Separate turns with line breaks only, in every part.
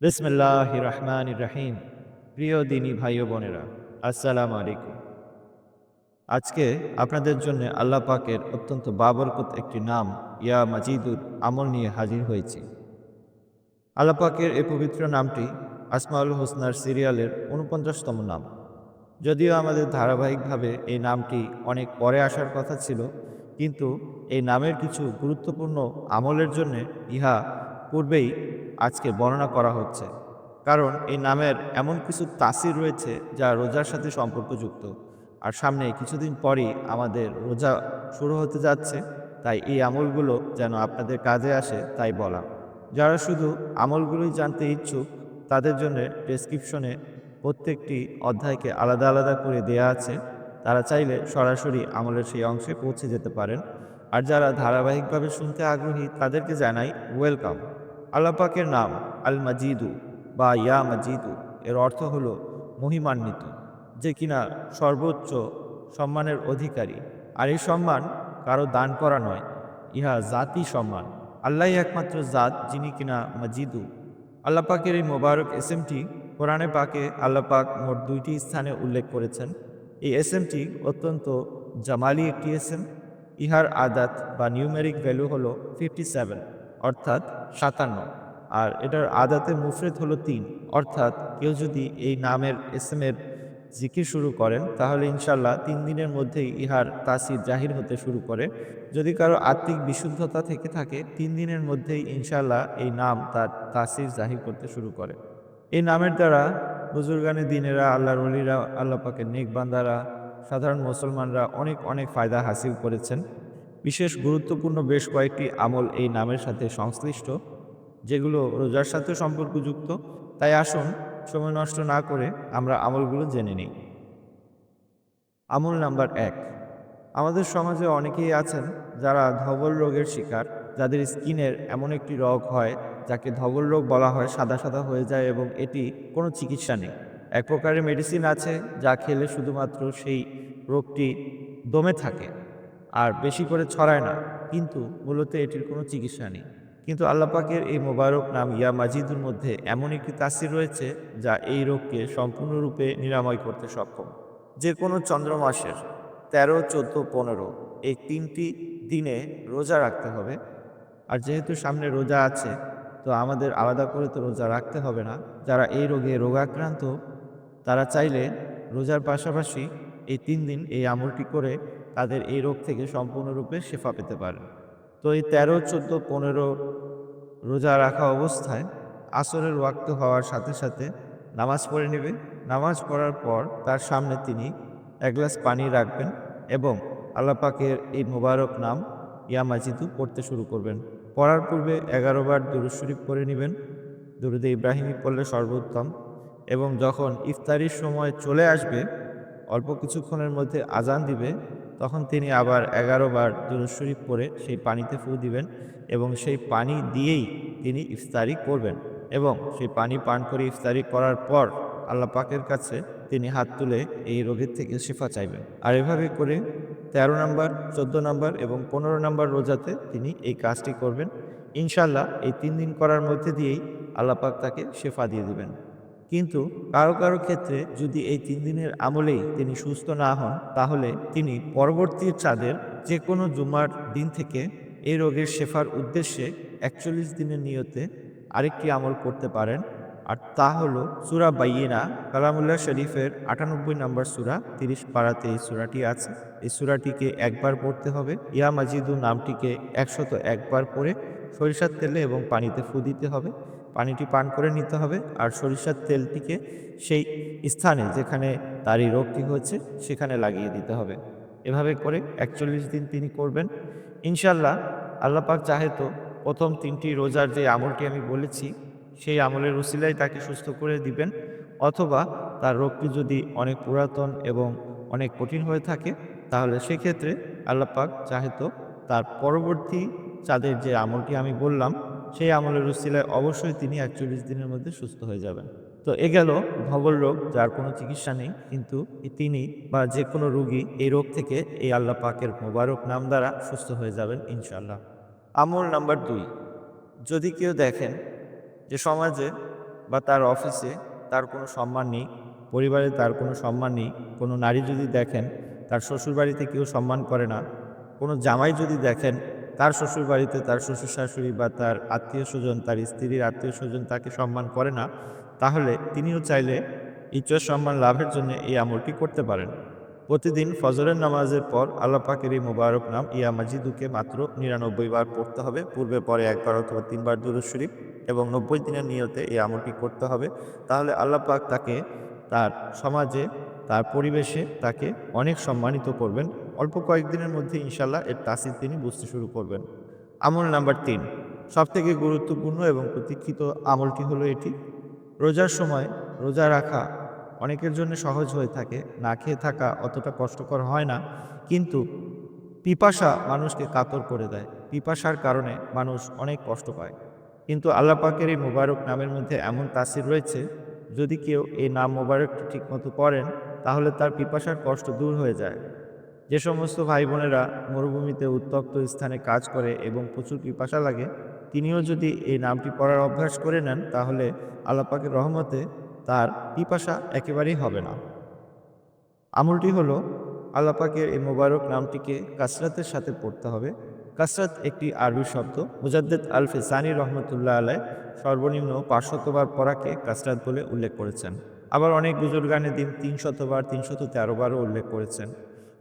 বিসমিল্লাহির রহমানির রহিম। প্রিয় দিনী ভাই ও বোনেরা, আসসালামু আলাইকুম। আজকে আপনাদের জন্য আল্লাহ পাকের অত্যন্ত বাবরকত একটি নাম ইয়া মাজিদুর আমল নিয়ে হাজির হয়েছি। আল্লাহ পাকের এই পবিত্র নামটি আসমাউল হোসনার সিরিয়ালের ৪৯তম নাম। যদিও আমাদের ধারাবাহিকভাবে এই নামটি অনেক পরে আসার কথা ছিল, কিন্তু এই নামের কিছু গুরুত্বপূর্ণ আমলের জন্য ইহা পূর্বেই আজকে বর্ণনা করা হচ্ছে। কারণ এই নামের এমন কিছু তাসির রয়েছে যা রোজার সাথে সম্পর্কযুক্ত। আর সামনে কিছুদিন পরই আমাদের রোজা শুরু হতে যাচ্ছে, তাই এই আমলগুলো যেন আপনাদের কাজে আসে তাই বলা। যারা শুধু আমলগুলোই জানতে ইচ্ছুক, তাদের জন্য ডেসক্রিপশনে প্রত্যেকটি অধ্যায়কে আলাদা আলাদা করে দেয়া আছে। তারা চাইলে সরাসরি আমলের সেই অংশে পৌঁছে যেতে পারেন। আর যারা ধারাবাহিকভাবে শুনতে আগ্রহী, তাদেরকে জানাই ওয়েলকাম। আল্লাহ পাকের নাম আল মাজিদু বা ইয়া মাজিদু এর অর্থ হলো মহিমান্বিত, যে কিনা সর্বোচ্চ সম্মানের অধিকারী। আর এই সম্মান কারো দান করা নয়, ইহা জাতি সম্মান। আল্লাহই একমাত্র জাত যিনি কিনা মাজিদু। আল্লাহ পাকের এই মোবারক এসএমটি কোরআনে পাকে আল্লাহ পাক মোট ২টি স্থানে উল্লেখ করেছেন। এই এসএমটি অত্যন্ত জামালি একটি এসএম। ইহার আদাত বা নিউমেরিক ভ্যালু হলো 57, অর্থাৎ 57। আর এটার আদাতে মুফরেদ হলো ৩, অর্থাৎ কেউ যদি এই নামের এসএমের জিকির শুরু করেন তাহলে ইনশাল্লাহ ৩ দিনের মধ্যেই ইহার তাসির জাহির হতে শুরু করে। যদি কারো আত্মিক বিশুদ্ধতা থেকে থাকে, ৩ দিনের মধ্যেই ইনশাল্লাহ এই নাম তার তাসির জাহির করতে শুরু করে। এই নামের দ্বারা বুজুর্গানে দিনেরা, আল্লাহর ওলিরা, আল্লাহ পাকের নেক বান্দারা, সাধারণ মুসলমানরা অনেক অনেক ফায়দা হাসিল করেছেন। বিশেষ গুরুত্বপূর্ণ বেশ কয়েকটি আমল এই নামের সাথে সংশ্লিষ্ট, যেগুলো রোজার সাথে সম্পর্কযুক্ত। তাই আসুন সময় নষ্ট না করে আমরা আমলগুলো জেনে নিই। আমল নাম্বার ১। আমাদের সমাজে অনেকেই আছেন যারা ধবল রোগের শিকার, যাদের স্কিনের এমন একটি রোগ হয় যাকে ধবল রোগ বলা হয়, সাদা সাদা হয়ে যায় এবং এটি কোনো চিকিৎসা নেই। এক প্রকারের মেডিসিন আছে যা খেলে শুধুমাত্র সেই রোগটি দমে থাকে আর বেশি করে ছড়ায় না, কিন্তু মূলত এটির কোনো চিকিৎসা নেই। কিন্তু আল্লাহ পাকের এই মোবারক নাম ইয়া মাজিদুর মধ্যে এমন একটি তাসির রয়েছে যা এই রোগকে সম্পূর্ণরূপে নিরাময় করতে সক্ষম। যে কোনো চন্দ্র মাসের ১৩, ১৪, ১৫ এই ৩টি দিনে রোজা রাখতে হবে। আর যেহেতু সামনে রোজা আছে, তো আমাদের আলাদা করে তো রোজা রাখতে হবে না। যারা এই রোগে রোগাক্রান্ত, তারা চাইলে রোজার পাশাপাশি এই ৩ দিন এই আমলটি করে তাদের এই রোগ থেকে সম্পূর্ণরূপে শেফা পেতে পারেন। তো এই ১৩, ১৪, ১৫ রোজা রাখা অবস্থায় আসরের ওয়াক্ত হওয়ার সাথে সাথে নামাজ পড়ে নেবে। নামাজ পড়ার পর তার সামনে তিনি ১ গ্লাস পানি রাখবেন এবং আল্লাহ পাকের এই মোবারক নাম ইয়া মাজিদু পড়তে শুরু করবেন। পড়ার পূর্বে ১১ বার দুরূদ শরীফ পড়ে নিবেন। দুরূদে ইব্রাহিমী পড়লে সর্বোত্তম। এবং যখন ইফতারির সময় চলে আসবে, অল্প কিছুক্ষণের মধ্যে আজান দিবে, তখন তিনি আবার ১১ বার দুরূদ শরীফ পড়ে সেই পানিতে ফু দিবেন এবং সেই পানি দিয়েই তিনি ইফতারি করবেন। এবং সেই পানি পান করে ইফতারি করার পর আল্লাহ পাকের কাছে তিনি হাত তুলে এই রোগের থেকে শিফা চাইবেন। আর এভাবে করে ১৩ নাম্বার, ১৪ নাম্বার এবং ১৫ নাম্বার রোজাতে তিনি এই কাজটি করবেন। ইনশাআল্লাহ এই ৩ দিন করার মধ্যে দিয়েই আল্লাহ পাক তাকে শিফা দিয়ে দিবেন। কিন্তু কারো কারো ক্ষেত্রে যদি এই ৩ দিনের আমলেই তিনি সুস্থ না হন, তাহলে তিনি পরবর্তী চাঁদের যে কোনো জুমার দিন থেকে এই রোগের শেফার উদ্দেশ্যে ৪১ দিনের নিয়তে আরেকটি আমল করতে পারেন। আর তা হলো সূরা বাইয়িনা, কালামুল্লাহ শরীফের ৯৮ নম্বর সূরা, ৩০ পারাতে এই সূরাটি আছে। এই সূরাটিকে একবার পড়তে হবে। ইয়া মাজিদু নামটিকে ১০১ বার পড়ে সরিষার তেলে এবং পানিতে ফু দিতে হবে। পানিটি পান করে নিতে হবে আর সরিষার তেলটিকে সেই স্থানে যেখানে তার এই রোগটি হয়েছে সেখানে লাগিয়ে দিতে হবে। এভাবে করে ৪১ দিন তিনি করবেন। ইনশাআল্লাহ আল্লাহ পাক চাহে তো প্রথম ৩টি রোজার যে আমলটি আমি বলেছি, সেই আমলের উসিলায় তাকে সুস্থ করে দিবেন। অথবা তার রোগটি যদি অনেক পুরাতন এবং অনেক কঠিন হয়ে থাকে, তাহলে সেক্ষেত্রে আল্লাহ পাক চাহে তো তার পরবর্তী চাঁদের যে আমলটি আমি বললাম, সেই আমলের উসিলায় অবশ্যই তিনি ৪১ দিনের মধ্যে সুস্থ হয়ে যাবেন। তো এ গেল ধবল রোগ, যার কোনো চিকিৎসা নেই, কিন্তু তিনি বা যে কোনো রোগী এই রোগ থেকে এই আল্লাহ পাকের মোবারক নাম দ্বারা সুস্থ হয়ে যাবেন ইনশাআল্লাহ। আমল নাম্বার ২। যদি কেউ দেখেন যে সমাজে বা তার অফিসে তার কোনো সম্মান নেই, পরিবারে তার কোনো সম্মান নেই, কোনো নারী যদি দেখেন তার শ্বশুরবাড়িতে কেউ সম্মান করে না, কোনো জামাই যদি দেখেন তার শ্বশুরবাড়িতে তার শ্বশুর শাশুড়ি বা তার আত্মীয়স্বজন, তার স্ত্রীর আত্মীয়স্বজন তাকে সম্মান করে না, তাহলে তিনিও চাইলে ইজ্জত সম্মান লাভের জন্য এই আমলটি করতে পারেন। প্রতিদিন ফজরের নামাজের পর আল্লাহ পাকের এই মোবারক নাম ইয়া মাজিদুকে মাত্র ৯৯ বার পড়তে হবে। পূর্বে পরে ১ বার অথবা ৩ বার দুরূদ শরীফ, এবং ৯০ দিনের নিয়তে এই আমলটি করতে হবে। তাহলে আল্লাহ পাক তাকে তার সমাজে, তার পরিবেশে তাকে অনেক সম্মানিত করবেন। অল্প কয়েকদিনের মধ্যে ইনশাআল্লাহ এর তাসির তিনি বুঝতে শুরু করবেন। আমল নাম্বার ৩, সবথেকে গুরুত্বপূর্ণ এবং প্রতীক্ষিত আমলটি হলো এটি। রোজার সময় রোজা রাখা অনেকের জন্য সহজ হয়ে থাকে, না খেয়ে থাকা অতটা কষ্টকর হয় না, কিন্তু পিপাসা মানুষকে কাতর করে দেয়। পিপাসার কারণে মানুষ অনেক কষ্ট পায়। কিন্তু আল্লাহ পাকের এই মোবারক নামের মধ্যে এমন তাসির রয়েছে, যদি কেউ এই নাম মোবারকটি ঠিকমতো পড়েন তাহলে তার পিপাসার কষ্ট দূর হয়ে যায়। যে সমস্ত ভাই বোনেরা মরুভূমিতে উত্তপ্ত স্থানে কাজ করে এবং প্রচুর পিপাসা লাগে, তিনিও যদি এই নামটি পড়ার অভ্যাস করে নেন তাহলে আল্লাহ পাকের রহমতে তার পিপাসা একেবারেই হবে না। আমলটি হলো, আল্লাহ পাকের এই মোবারক নামটিকে কাসরাতের সাথে পড়তে হবে। কাসরাত একটি আরবি শব্দ। মুজাদ্দেদ আল ফিসানি রহমতুল্লাহ আলাইহ সর্বনিম্ন ৫০০ বার পড়াকে কাসরাত বলে উল্লেখ করেছেন। আবার অনেক বুজুর্গানে দিন ৩০০ বার, ৩১৩ বারও উল্লেখ করেছেন।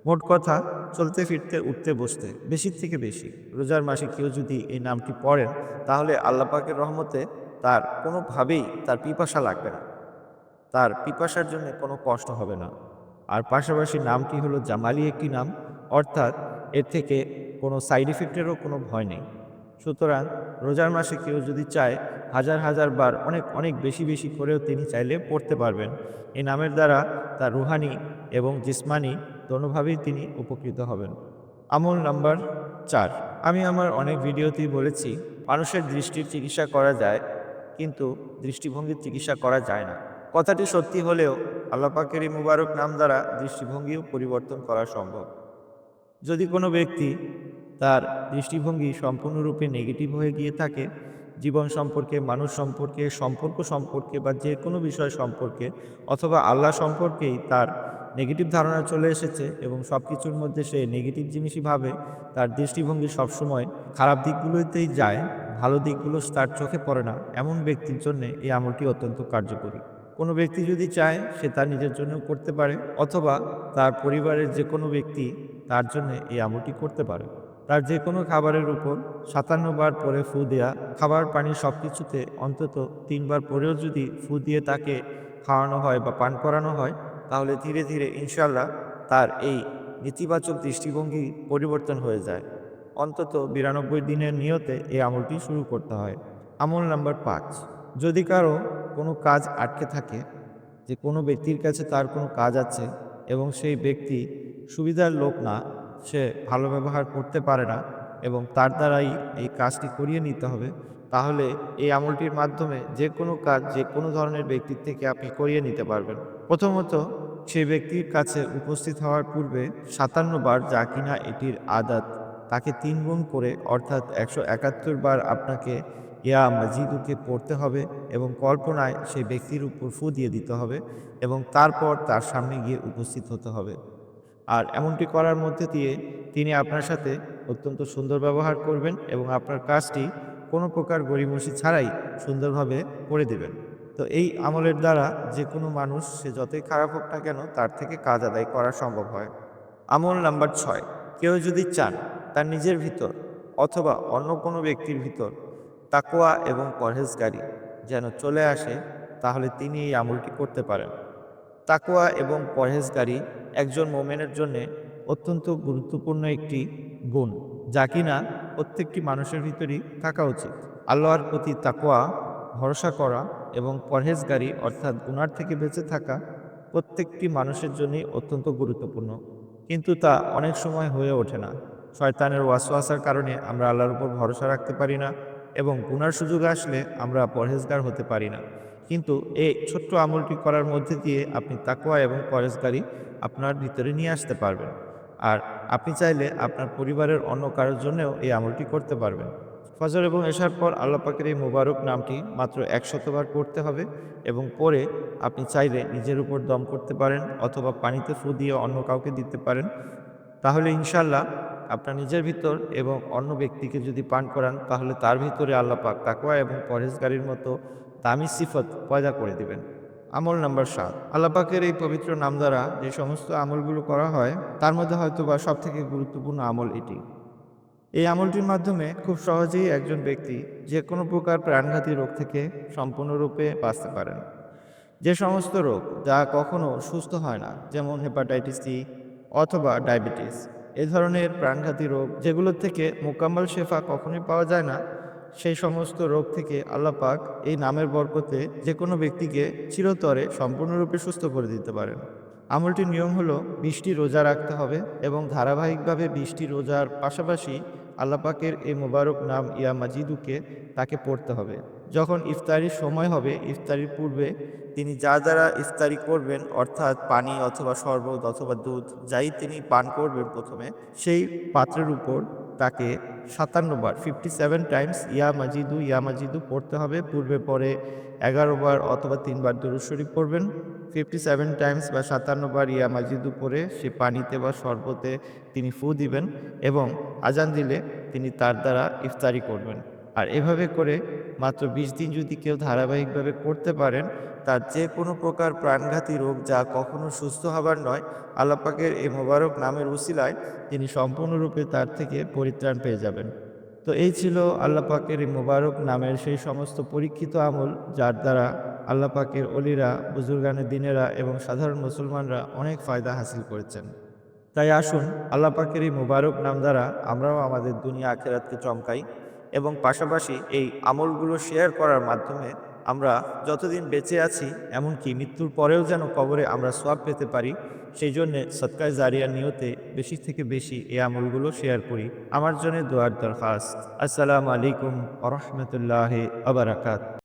মোট কথা, চলতে ফিরতে উঠতে বসতে বেশির থেকে বেশি রোজার মাসে কেউ যদি এই নামটি পড়েন তাহলে আল্লাহ পাকের রহমতে তার কোনোভাবেই তার পিপাসা লাগবে না, তার পিপাসার জন্য কোনো কষ্ট হবে না। আর পাশাপাশি নামটি হলো জামালি একটি নাম, অর্থাৎ এর থেকে কোনো সাইড ইফেক্টেরও কোনো ভয় নেই। সুতরাং রোজার মাসে কেউ যদি চায় হাজার হাজার বার, অনেক অনেক বেশি বেশি করেও তিনি চাইলে পড়তে পারবেন। এই নামের দ্বারা তার রুহানি এবং জিসমানি দোনোভাবেই তিনি উপকৃত হবেন। আমল নাম্বার ৪, আমি আমার অনেক ভিডিওতেই বলেছি মানুষের দৃষ্টির চিকিৎসা করা যায়, কিন্তু দৃষ্টিভঙ্গির চিকিৎসা করা যায় না। কথাটি সত্যি হলেও আল্লাহ পাকের এই মুবারক নাম দ্বারা দৃষ্টিভঙ্গিও পরিবর্তন করা সম্ভব। যদি কোনো ব্যক্তি তার দৃষ্টিভঙ্গি সম্পূর্ণরূপে নেগেটিভ হয়ে গিয়ে থাকে, জীবন সম্পর্কে, মানুষ সম্পর্কে, সম্পর্ক সম্পর্কে বা যে কোনো বিষয় সম্পর্কে অথবা আল্লাহ সম্পর্কেই তার নেগেটিভ ধারণা চলে এসেছে এবং সব কিছুর মধ্যে সে নেগেটিভ জিনিসই ভাবে, তার দৃষ্টিভঙ্গি সবসময় খারাপ দিকগুলোতেই যায়, ভালো দিকগুলো তার চোখে পড়ে না, এমন ব্যক্তির জন্য এই আমলটি অত্যন্ত কার্যকরী। কোনো ব্যক্তি যদি চায় সে তার নিজের জন্যও করতে পারে, অথবা তার পরিবারের যে কোনো ব্যক্তি তার জন্য এই আমলটি করতে পারে। তার যে কোনো খাবারের উপর ৫৭ বার পরে ফু দেয়া, খাবার পানি সব কিছুতে অন্তত ৩ বার পরেও যদি ফু দিয়ে তাকে খাওয়ানো হয় বা পান করানো হয়, তাহলে ধীরে ধীরে ইনশাআল্লাহ তার এই নেতিবাচক দৃষ্টিভঙ্গি পরিবর্তন হয়ে যায়। অন্তত ৯২ দিনের নিয়তে এই আমলটি শুরু করতে হয়। আমল নাম্বার ৫, যদি কারো কোনো কাজ আটকে থাকে, যে কোনো ব্যক্তির কাছে তার কোনো কাজ আছে এবং সেই ব্যক্তি সুবিধার লোক না, সে ভালো ব্যবহার করতে পারে না এবং তার দ্বারাই এই কাজটি করিয়ে নিতে হবে, তাহলে এই আমলটির মাধ্যমে যে কোনো কাজ যে কোনো ধরনের ব্যক্তির থেকে আপনি করিয়ে নিতে পারবেন। প্রথমত, সেই ব্যক্তির কাছে উপস্থিত হওয়ার পূর্বে ৫৭ বার, যা কিনা এটির আদাত, তাকে ৩ গুণ করে অর্থাৎ ১৭১ বার আপনাকে ইয়া মাজিদুকে পড়তে হবে এবং কল্পনায় সেই ব্যক্তির উপর ফু দিয়ে দিতে হবে এবং তারপর তার সামনে গিয়ে উপস্থিত হতে হবে। আর এমনটি করার মধ্যে দিয়ে তিনি আপনার সাথে অত্যন্ত সুন্দর ব্যবহার করবেন এবং আপনার কাজটি কোনো প্রকার গড়িমসি ছাড়াই সুন্দরভাবে করে দেবেন। তো এই আমলের দ্বারা যে কোনো মানুষ, সে যতই খারাপ হোক না কেন, তার থেকে কাজ আদায় করা সম্ভব হয়। আমল নাম্বার ৬, কেউ যদি চান তার নিজের ভিতর অথবা অন্য কোনো ব্যক্তির ভিতর তাকওয়া এবং পরহেজগারি যেন চলে আসে, তাহলে তিনি এই আমলটি করতে পারেন। তাকওয়া এবং পরহেজগারি একজন মোমেনের জন্যে অত্যন্ত গুরুত্বপূর্ণ একটি গুণ, যা কিনা প্রত্যেকটি মানুষের ভিতরই থাকা উচিত। আল্লাহর প্রতি তাকওয়া, ভরসা করা এবং পরহেজগারি অর্থাৎ গুনার থেকে বেঁচে থাকা প্রত্যেকটি মানুষের জন্যই অত্যন্ত গুরুত্বপূর্ণ, কিন্তু তা অনেক সময় হয়ে ওঠে না। শয়তানের ওয়াসওয়াসার কারণে আমরা আল্লাহর উপর ভরসা রাখতে পারি না এবং গুনার সুযোগ আসলে আমরা পরহেজগার হতে পারি না। কিন্তু এই ছোট্ট আমলটি করার মধ্যে দিয়ে আপনি তাকওয়া এবং পরহেজগারি আপনার ভিতরে নিয়ে আসতে পারবেন। আর আপনি চাইলে আপনার পরিবারের অন্য কারোর জন্যও এই আমলটি করতে পারবেন। ফজর এবং এশার পর আল্লাহ পাকের এই মুবারক নামটি মাত্র 100বার পড়তে হবে এবং পরে আপনি চাইলে নিজের উপর দম করতে পারেন অথবা পানিতে ফু দিয়ে অন্য কাউকে দিতে পারেন। তাহলে ইনশাআল্লাহ আপনার নিজের ভিতর এবং অন্য ব্যক্তিকে যদি পান করান তাহলে তার ভিতরে আল্লাহ পাক তাকওয়া এবং পরহেজগারির মতো দামি সিফত পয়দা করে দিবেন। আমল নাম্বার 7, আল্লাহ পাকের এই পবিত্র নাম দ্বারা যে সমস্ত আমলগুলো করা হয় তার মধ্যে হয়তো বা সবথেকে গুরুত্বপূর্ণ আমল এটি। এই আমলটির মাধ্যমে খুব সহজেই একজন ব্যক্তি যে কোনো প্রকার প্রাণঘাতী রোগ থেকে সম্পূর্ণরূপে বাঁচতে পারেন। যে সমস্ত রোগ যা কখনো সুস্থ হয় না, যেমন হেপাটাইটিস সি অথবা ডায়াবেটিস, এ ধরনের প্রাণঘাতী রোগ যেগুলোর থেকে মোকাম্মল শেফা কখনোই পাওয়া যায় না, সেই সমস্ত রোগ থেকে আল্লাহ পাক এই নামের বরকতে যে কোনো ব্যক্তিকে চিরতরে সম্পূর্ণরূপে সুস্থ করে দিতে পারেন। আমলটির নিয়ম হলো 20টি রোজা রাখতে হবে এবং ধারাবাহিকভাবে 20টি রোজার পাশাপাশি আল্লাহ পাকের এই মোবারক নাম ইয়া মাজিদুকে তাকে পড়তে হবে। যখন ইফতারির সময় হবে, ইফতারির পূর্বে তিনি যা দ্বারা ইফতারি করবেন, অর্থাৎ পানি অথবা শরবত অথবা দুধ যাই তিনি পান করবেন প্রথমে, সেই পাত্রের উপর তাকে 57 বার 57 টাইমস ইয়া মাজিদু পড়তে হবে। পূর্বে পরে 11 বার অথবা 3 বার দুরূদ শরীফ পড়বেন। 57 টাইমস বা 57 বার ইয়া মাজিদু পড়ে সে পানিতে বা শরবতে তিনি ফু দিবেন এবং আজান দিলে তিনি তার দ্বারা ইফতারি করবেন। আর এভাবে করে মাত্র 20 দিন যদি কেউ ধারাবাহিকভাবে করতে পারেন, তার যে কোনো প্রকার প্রাণঘাতী রোগ যা কখনো সুস্থ হবার নয়, আল্লাহ পাকের এই মোবারক নামের উসিলায় তিনি সম্পূর্ণরূপে তার থেকে পরিত্রাণ পেয়ে যাবেন। তো এই ছিল আল্লাহ পাকের এই মোবারক নামের সেই সমস্ত পরীক্ষিত আমল যার দ্বারা আল্লাহ পাকের অলিরা, বুজুর্গানে দিনেরা এবং সাধারণ মুসলমানরা অনেক ফায়দা হাসিল করেছেন। তাই আসুন আল্লাহ পাকের এই মোবারক নাম দ্বারা আমরাও আমাদের দুনিয়া আখেরাতকে চমকাই এবং পাশাপাশি এই আমলগুলো শেয়ার করার মাধ্যমে আমরা যতদিন বেঁচে আছি, এমনকি মৃত্যুর পরেও যেন কবরে আমরা সওয়াব পেতে পারি, সেই জন্যে সদকায়ে জারিয়ার নিয়তে বেশি থেকে বেশি এই আমলগুলো শেয়ার করি। আমার জন্য দোয়ার দরখাস্ত। আসসালামু আলাইকুম ওয়া রাহমাতুল্লাহি ওয়া বারাকাতুহু।